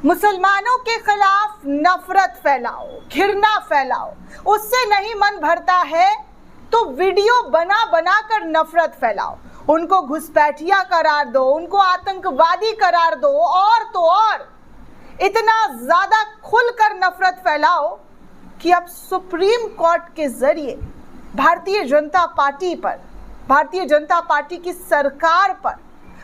मुसलमानों के खिलाफ नफरत फैलाओ, घृणा फैलाओ, उससे नहीं मन भरता है तो वीडियो बना बना कर नफरत फैलाओ, उनको घुसपैठिया करार दो, उनको आतंकवादी करार दो, और तो और इतना ज्यादा खुलकर नफरत फैलाओ कि अब सुप्रीम कोर्ट के जरिए भारतीय जनता पार्टी पर, भारतीय जनता पार्टी की सरकार पर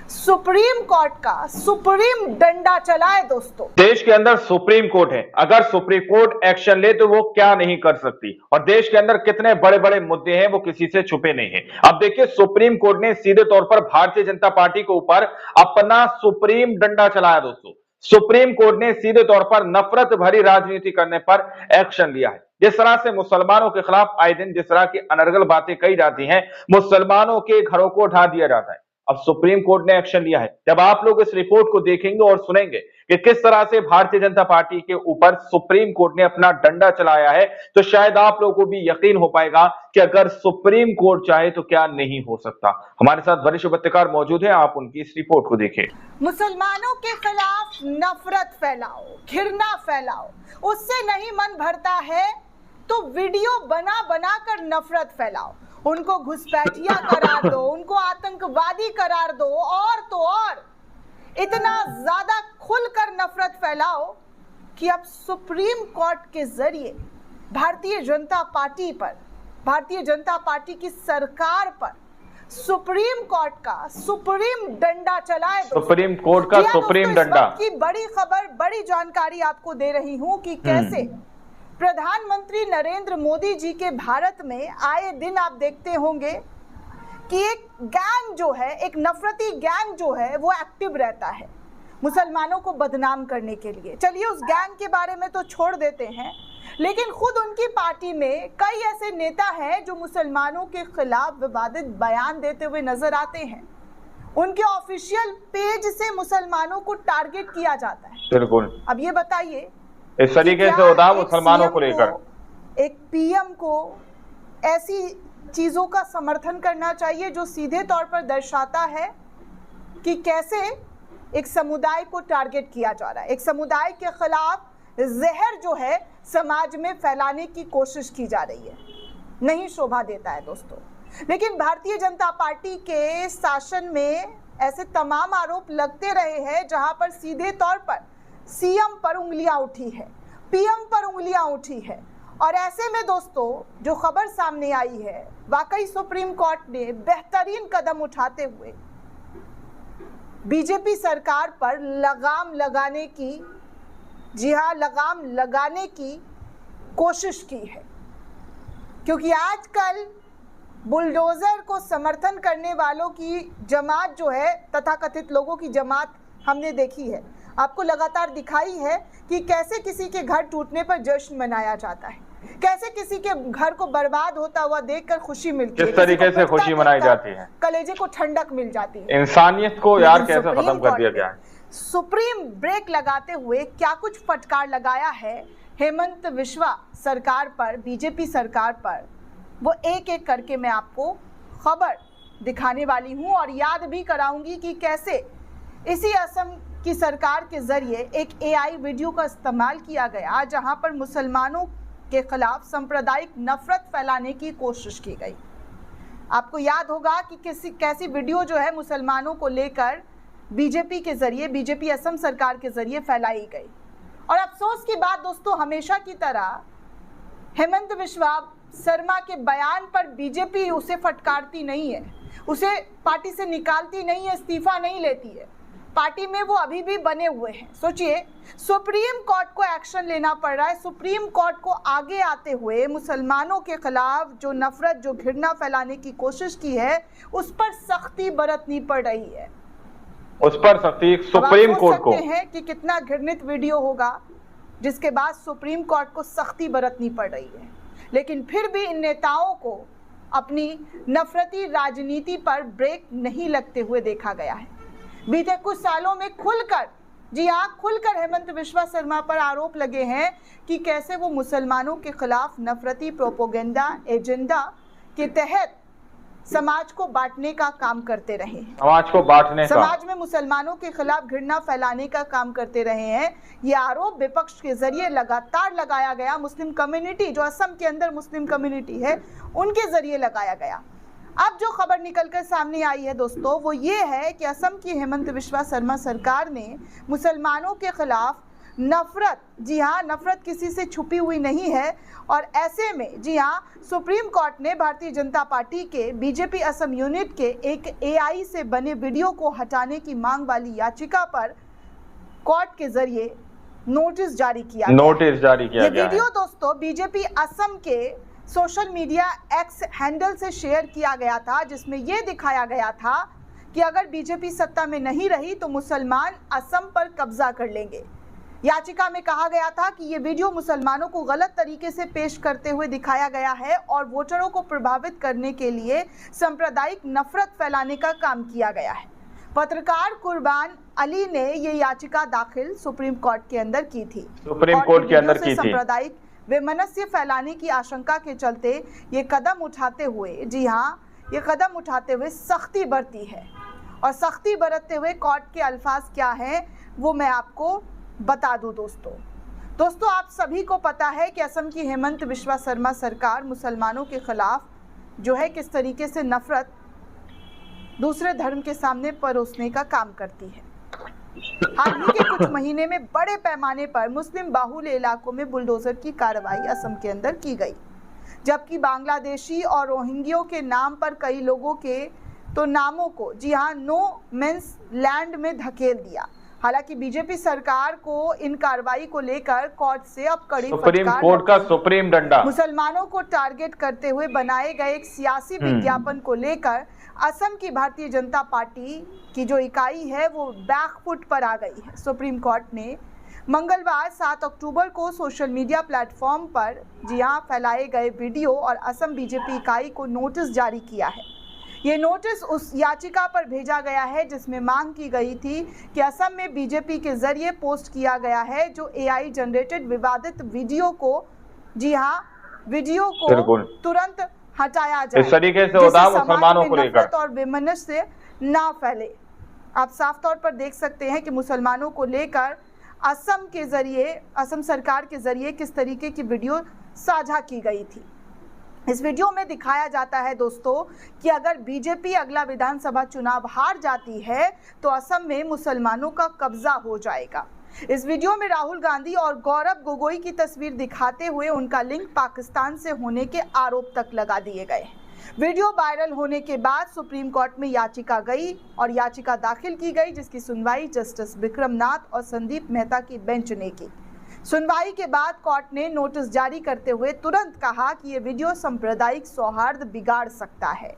सुप्रीम कोर्ट का सुप्रीम डंडा चलाए। दोस्तों, देश के अंदर सुप्रीम कोर्ट है, अगर सुप्रीम कोर्ट एक्शन ले तो वो क्या नहीं कर सकती, और देश के अंदर कितने बड़े बड़े मुद्दे हैं वो किसी से छुपे नहीं है। अब देखिए, सुप्रीम कोर्ट ने सीधे तौर पर भारतीय जनता पार्टी के ऊपर अपना सुप्रीम डंडा चलाया। दोस्तों, सुप्रीम कोर्ट ने सीधे तौर पर नफरत भरी राजनीति करने पर एक्शन लिया है। जिस तरह से मुसलमानों के खिलाफ आए दिन जिस तरह की अनर्गल बातें कही जाती हैं, मुसलमानों के घरों को ढा दिया जाता है, अब सुप्रीम कोर्ट ने एक्शन लिया है। जब आप लोग इस रिपोर्ट को देखेंगे और सुनेंगे कि किस तरह से भारतीय जनता पार्टी के ऊपर सुप्रीम कोर्ट ने अपना डंडा चलाया है, तो शायद आप लोगों को भी यकीन हो पाएगा कि अगर सुप्रीम कोर्ट चाहे तो क्या नहीं हो सकता। हमारे साथ वरिष्ठ पत्रकार मौजूद हैं, आप उनकी इस रिपोर्ट को देखिए। मुसलमानों के खिलाफ नफरत फैलाओ, घृणा फैलाओ, उससे नहीं मन भरता है तो वीडियो बना बना कर नफरत फैलाओ, उनको घुसपैठिया करार दो, उनको आतंकवादी करार दो, और तो और इतना ज्यादा खुलकर नफरत फैलाओ कि अब सुप्रीम कोर्ट के जरिए भारतीय जनता पार्टी पर, भारतीय जनता पार्टी की सरकार पर सुप्रीम कोर्ट का सुप्रीम डंडा चलाए। सुप्रीम कोर्ट का सुप्रीम डंडा की बड़ी खबर, बड़ी जानकारी आपको दे रही हूं कि कैसे प्रधानमंत्री नरेंद्र मोदी जी के भारत में आए दिन आप देखते होंगे कि एक गैंग जो है, एक नफरती गैंग जो है वो एक्टिव रहता है मुसलमानों को बदनाम करने के लिए। चलिए, उस गैंग के बारे में तो छोड़ देते हैं, लेकिन खुद उनकी पार्टी में कई ऐसे नेता हैं जो मुसलमानों के खिलाफ विवादित बयान देते हुए नजर आते हैं। उनके ऑफिशियल पेज से मुसलमानों को टारगेट किया जाता है। बिल्कुल। अब ये बताइए, इस तरीके से होता है मुसलमानों को लेकर। एक पीएम को ऐसी चीजों का समर्थन करना चाहिए जो सीधे तौर पर दर्शाता है कि कैसे एक समुदाय को टारगेट किया जा रहा है, एक समुदाय के खिलाफ जहर जो है समाज में फैलाने की कोशिश की जा रही है। नहीं शोभा देता है दोस्तों। लेकिन भारतीय जनता पार्टी के शासन में ऐसे तमाम आरोप लगते रहे हैं जहां पर सीधे तौर पर सीएम पर उंगलियां उठी है, पीएम पर उंगलियां उठी है, और ऐसे में दोस्तों जो खबर सामने आई है, वाकई सुप्रीम कोर्ट ने बेहतरीन कदम उठाते हुए बीजेपी सरकार पर लगाम लगाने की, जी हां, लगाम लगाने की कोशिश की है। क्योंकि आजकल बुलडोजर को समर्थन करने वालों की जमात जो है, तथाकथित लोगों की जमात हमने देखी है, आपको लगातार दिखाई है कि कैसे किसी के घर टूटने पर जश्न मनाया जाता है, कैसे किसी के घर को बर्बाद होता हुआ देखकर खुशी मिलती है, किस तरीके से खुशी मनाई जाती है, कलेजे को ठंडक मिल जाती है। इंसानियत को यार कैसे खत्म कर दिया गया है। सुप्रीम ब्रेक लगाते हुए क्या कुछ फटकार लगाया है हेमंत बिस्वा सरकार पर, बीजेपी सरकार पर, वो एक एक करके मैं आपको खबर दिखाने वाली हूं और याद भी कराऊंगी कि कैसे इसी असम की सरकार के जरिए एक एआई वीडियो का इस्तेमाल किया गया जहां पर मुसलमानों के खिलाफ सांप्रदायिक नफरत फैलाने की कोशिश की गई। आपको याद होगा कि कैसी वीडियो जो है मुसलमानों को लेकर बीजेपी के जरिए, बीजेपी असम सरकार के जरिए फैलाई गई। और अफसोस की बात दोस्तों, हमेशा की तरह हेमंत बिस्वा शर्मा के बयान पर बीजेपी उसे फटकारती नहीं है, उसे पार्टी से निकालती नहीं है, इस्तीफा नहीं लेती है। पार्टी में वो अभी भी बने हुए हैं। सोचिए, सुप्रीम कोर्ट को एक्शन लेना पड़ रहा है, सुप्रीम कोर्ट को आगे आते हुए मुसलमानों के खिलाफ जो नफरत, जो घृणा फैलाने की कोशिश की है, उस पर सख्ती बरतनी पड़ रही है। उस पर सख्ती सुप्रीम कोर्ट को है कि कितना घृणित वीडियो होगा जिसके बाद सुप्रीम कोर्ट को सख्ती बरतनी पड़ रही है। लेकिन फिर भी इन नेताओं को अपनी नफरती राजनीति पर ब्रेक नहीं लगते हुए देखा गया है। बीते कुछ सालों में खुलकर, जी हाँ, खुलकर हेमंत बिस्वा शर्मा पर आरोप लगे हैं कि कैसे वो मुसलमानों के खिलाफ नफरती प्रोपोगेंडा एजेंडा के तहत समाज को बांटने का काम करते रहे हैं, समाज को बांटने का, समाज में मुसलमानों के खिलाफ घृणा फैलाने का काम करते रहे हैं। ये आरोप विपक्ष के जरिए लगातार लगाया गया। मुस्लिम कम्युनिटी, जो असम के अंदर मुस्लिम कम्युनिटी है, उनके जरिए लगाया गया। अब जो खबर निकलकर सामने आई है दोस्तों, वो ये है कि असम की हेमंत बिस्वा शर्मा सरकार ने मुसलमानों के खिलाफ नफरत, जी हाँ, नफरत किसी से छुपी हुई नहीं है। और ऐसे में जी हाँ, सुप्रीम कोर्ट ने भारतीय जनता पार्टी के बीजेपी असम यूनिट के एक एआई से बने वीडियो को हटाने की मांग वाली याचिका पर कोर्ट के जरिए नोटिस जारी किया। ये वीडियो दोस्तों बीजेपी असम के सोशल मीडिया एक्स हैंडल से शेयर किया गया था, जिसमें यह दिखाया गया था कि अगर बीजेपी सत्ता में नहीं रही तो मुसलमान असम पर कब्जा कर लेंगे। याचिका में कहा गया था कि ये वीडियो मुसलमानों को गलत तरीके से पेश करते हुए दिखाया गया है और वोटरों को प्रभावित करने के लिए सांप्रदायिक नफरत फैलाने का काम किया गया है। पत्रकार कुर्बान अली ने ये याचिका दाखिल सुप्रीम कोर्ट के अंदर की थी। सुप्रीम कोर्ट के अंदर की थी। सांप्रदायिक वैमनस्य फैलाने की आशंका के चलते ये कदम उठाते हुए, जी हाँ, ये कदम उठाते हुए सख्ती बरती है। और सख्ती बरतते हुए कोर्ट के अल्फाज क्या हैं वो मैं आपको बता दूं दोस्तों, आप सभी को पता है कि असम की हेमंत बिस्वा शर्मा सरकार मुसलमानों के खिलाफ जो है किस तरीके से नफरत दूसरे धर्म के सामने परोसने का काम करती है। हाल ही के कुछ महीने में बड़े पैमाने पर मुस्लिम बाहुल इलाकों में बुलडोजर की कार्रवाई असम के अंदर की गई, जबकि बांग्लादेशी और रोहिंग्यों के नाम पर कई लोगों के तो नामों को, जी हाँ, नो मेंस लैंड में धकेल दिया। हालांकि बीजेपी सरकार को इन कार्रवाई को लेकर कोर्ट से अब कड़ी सुप्रीम कोर्ट का सुप्रीम डंडा। मुसलमानों को टारगेट करते हुए बनाए गए एक सियासी विज्ञापन को लेकर असम की भारतीय जनता पार्टी की जो इकाई है वो बैकफुट पर आ गई है। सुप्रीम कोर्ट ने मंगलवार 7 अक्टूबर को सोशल मीडिया प्लेटफॉर्म पर, जी हाँ, फैलाए गए वीडियो और असम बीजेपी इकाई को नोटिस जारी किया है। ये नोटिस उस याचिका पर भेजा गया है जिसमें मांग की गई थी कि असम में बीजेपी के जरिए पोस्ट किया गया है जो एआई जनरेटेड विवादित वीडियो को, जी हाँ, वीडियो को तुरंत हटाया जाए। इस तरीके से मुसलमानों को लेकर और विमनस्य से ना फैले। आप साफ तौर पर देख सकते हैं कि मुसलमानों को लेकर असम के जरिए, असम सरकार के जरिए किस तरीके की वीडियो साझा की गई थी। इस वीडियो में दिखाया जाता है दोस्तों कि अगर बीजेपी अगला विधानसभा चुनाव हार जाती है तो असम में मुसलमानों का कब्जा हो जाएगा। इस वीडियो में राहुल गांधी और गौरव गोगोई की तस्वीर दिखाते हुए उनका लिंक पाकिस्तान से होने के आरोप तक लगा दिए गए। वीडियो वायरल होने के बाद सुप्रीम कोर्ट में याचिका गई और याचिका दाखिल की गई, जिसकी सुनवाई जस्टिस विक्रम नाथ और संदीप मेहता की बेंच ने की। सुनवाई के बाद कोर्ट ने नोटिस जारी करते हुए तुरंत कहा कि ये वीडियो सांप्रदायिक सौहार्द बिगाड़ सकता है।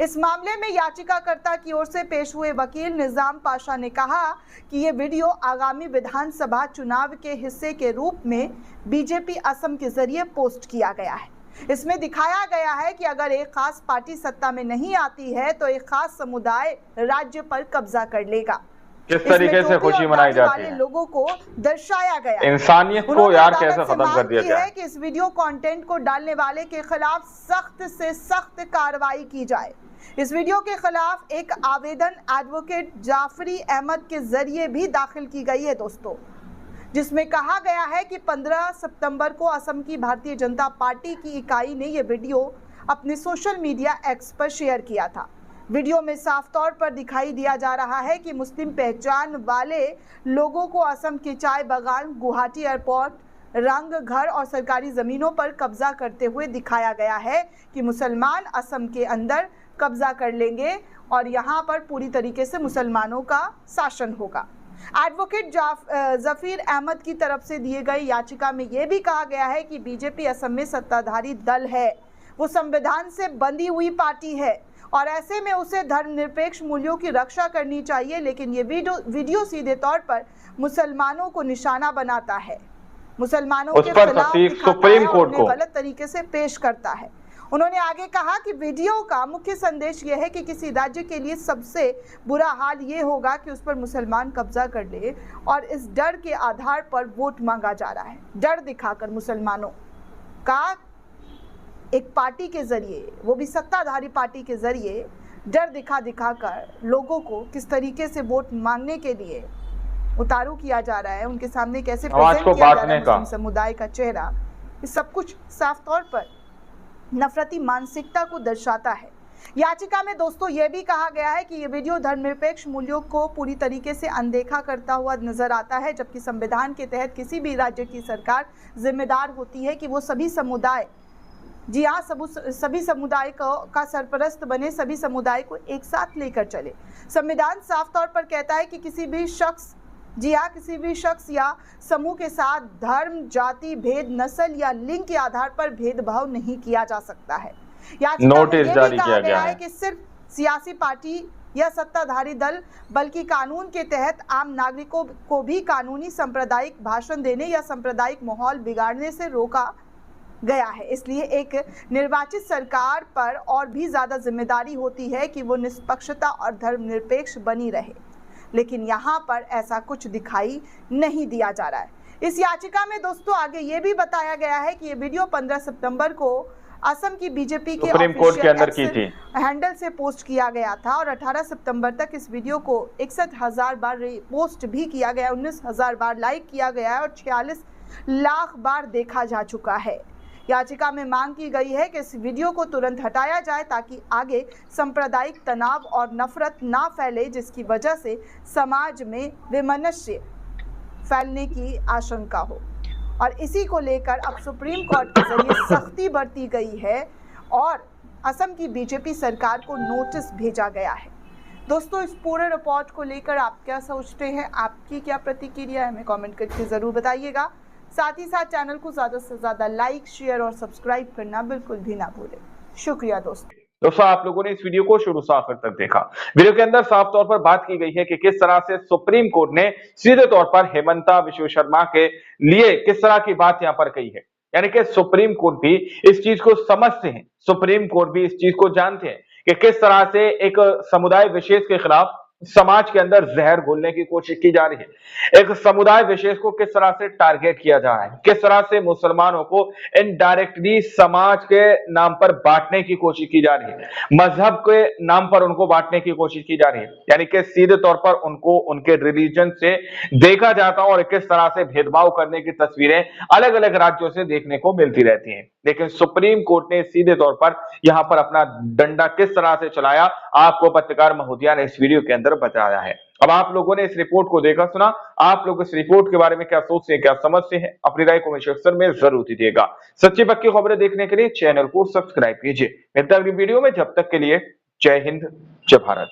इस मामले में याचिकाकर्ता की ओर से पेश हुए वकील निजाम पाशा ने कहा कि ये वीडियो आगामी विधानसभा चुनाव के हिस्से के रूप में बीजेपी असम के जरिए पोस्ट किया गया है। इसमें दिखाया गया है कि अगर एक खास पार्टी सत्ता में नहीं आती है तो एक खास समुदाय राज्य पर कब्जा कर लेगा। किस तरीके से खुशी मनाई जाती है, लोगों को दर्शाया गया, इंसानियत को यार कैसे खत्म कर दिया गया है कि इस वीडियो कंटेंट को डालने वाले के खिलाफ सख्त से सख्त कार्रवाई की जाए। इस वीडियो के खिलाफ एक आवेदन एडवोकेट जाफरी अहमद के जरिए भी दाखिल की गई है दोस्तों, जिसमें कहा गया है कि 15 सितंबर को असम की भारतीय जनता पार्टी की इकाई ने यह वीडियो अपने सोशल मीडिया एक्स पर शेयर किया था। वीडियो में साफ तौर पर दिखाई दिया जा रहा है कि मुस्लिम पहचान वाले लोगों को असम के चाय बागान, गुवाहाटी एयरपोर्ट, रंग घर और सरकारी ज़मीनों पर कब्जा करते हुए दिखाया गया है कि मुसलमान असम के अंदर कब्जा कर लेंगे और यहाँ पर पूरी तरीके से मुसलमानों का शासन होगा। एडवोकेट जफीर अहमद की तरफ से दिए गए याचिका में यह भी कहा गया है कि बीजेपी असम में सत्ताधारी दल है, वो संविधान से बंधी हुई पार्टी है और ऐसे में उसे धर्मनिरपेक्ष मूल्यों की रक्षा करनी चाहिए, लेकिन ये वीडियो सीधे तौर पर मुसलमानों को निशाना बनाता है, मुसलमानों के खिलाफ सुप्रीम कोर्ट को गलत तरीके से पेश करता है। उन्होंने आगे कहा कि वीडियो का मुख्य संदेश यह है कि किसी राज्य के लिए सबसे बुरा हाल ये होगा कि उस पर मुसलमान कब्जा कर ले और इस डर के आधार पर वोट मांगा जा रहा है। डर दिखाकर मुसलमानों का एक पार्टी के जरिए, वो भी सत्ताधारी पार्टी के जरिए डर दिखा कर लोगों को किस तरीके से वोट मांगने के लिए उतारू किया जा रहा है, उनके सामने कैसे प्रेजेंट किया जा रहा है मुस्लिम समुदाय का चेहरा, ये सब कुछ साफ तौर पर नफरती मानसिकता को दर्शाता है। याचिका में दोस्तों ये भी कहा गया है कि ये वीडियो धर्मनिरपेक्ष मूल्यों को पूरी तरीके से अनदेखा करता हुआ नजर आता है, जबकि संविधान के तहत किसी भी राज्य की सरकार जिम्मेदार होती है कि वो सभी समुदाय, जी हाँ, सभी समुदाय का सरपरस्त बने, सभी समुदाय को एक साथ लेकर चले। संविधान साफ तौर पर कहता है कि किसी भी शख्स, जी हाँ, किसी भी शख्स या समूह के साथ धर्म, जाति, भेद, नस्ल या लिंग के आधार पर भेदभाव नहीं किया जा सकता है। नोटिस जारी किया गया है कि सिर्फ सियासी पार्टी या सत्ताधारी दल, बल्कि कानून के तहत आम नागरिकों को भी कानूनी सांप्रदायिक भाषण देने या सांप्रदायिक माहौल बिगाड़ने से रोका गया है। इसलिए एक निर्वाचित सरकार पर और भी ज्यादा जिम्मेदारी होती है कि वो निष्पक्षता और धर्मनिरपेक्ष बनी रहे, लेकिन यहाँ पर ऐसा कुछ दिखाई नहीं दिया जा रहा है। इस याचिका में दोस्तों आगे ये भी बताया गया है कि ये वीडियो 15 सितंबर को असम की बीजेपी के ऑफिशियल हैंडल से पोस्ट किया गया था और 18 सितंबर तक इस वीडियो को 61,000 बार पोस्ट भी किया गया, 19,000 बार लाइक किया गया है और 46 लाख बार देखा जा चुका है। याचिका में मांग की गई है कि इस वीडियो को तुरंत हटाया जाए ताकि आगे सांप्रदायिक तनाव और नफरत ना फैले, जिसकी वजह से समाज में वैमनस्य फैलने की आशंका हो। और इसी को लेकर अब सुप्रीम कोर्ट के जरिए सख्ती बरती गई है और असम की बीजेपी सरकार को नोटिस भेजा गया है। दोस्तों, इस पूरे रिपोर्ट को लेकर आप क्या सोचते हैं, आपकी क्या प्रतिक्रिया है, हमें कमेंट करके ज़रूर बताइएगा। साथ ही साथ चैनल को ज़्यादा से ज़्यादा लाइक, शेयर और सब्सक्राइब करना बिल्कुल भी ना भूलें। शुक्रिया दोस्तों, आप लोगों ने इस वीडियो को शुरू से आखिर तक देखा। वीडियो के अंदर साफ तौर पर बात की गई है कि किस तरह से सुप्रीम कोर्ट ने सीधे तौर पर हेमंता विश्व शर्मा के लिए किस तरह की बात यहां पर कही है। यानी कि सुप्रीम कोर्ट भी इस चीज को समझते हैं, सुप्रीम कोर्ट भी इस चीज को जानते हैं कि किस तरह से एक समुदाय विशेष के खिलाफ समाज के अंदर जहर घोलने की कोशिश की जा रही है। एक समुदाय विशेष को किस तरह से टारगेट किया जा रहा है, किस तरह से मुसलमानों को इनडायरेक्टली समाज के नाम पर बांटने की कोशिश की जा रही है, मजहब के नाम पर उनको बांटने की कोशिश की जा रही है। यानी कि सीधे तौर पर उनको उनके रिलीजन से देखा जाता है और किस तरह से भेदभाव करने की तस्वीरें अलग अलग राज्यों से देखने को मिलती रहती हैं। लेकिन सुप्रीम कोर्ट ने सीधे तौर पर यहां पर अपना डंडा किस तरह से चलाया, आपको पत्रकार महोदया ने इस वीडियो के अंदर बताया है। अब आप लोगों ने इस रिपोर्ट को देखा सुना, आप लोग इस रिपोर्ट के बारे में क्या सोचते हैं, क्या समझते हैं, अपनी राय कमेंट सेक्शन में जरूर दीजिएगा। सच्ची पक्की खबरें देखने के लिए चैनल को सब्सक्राइब कीजिए। मिलते हैं अगली वीडियो में, जब तक के लिए जय हिंद, जय भारत।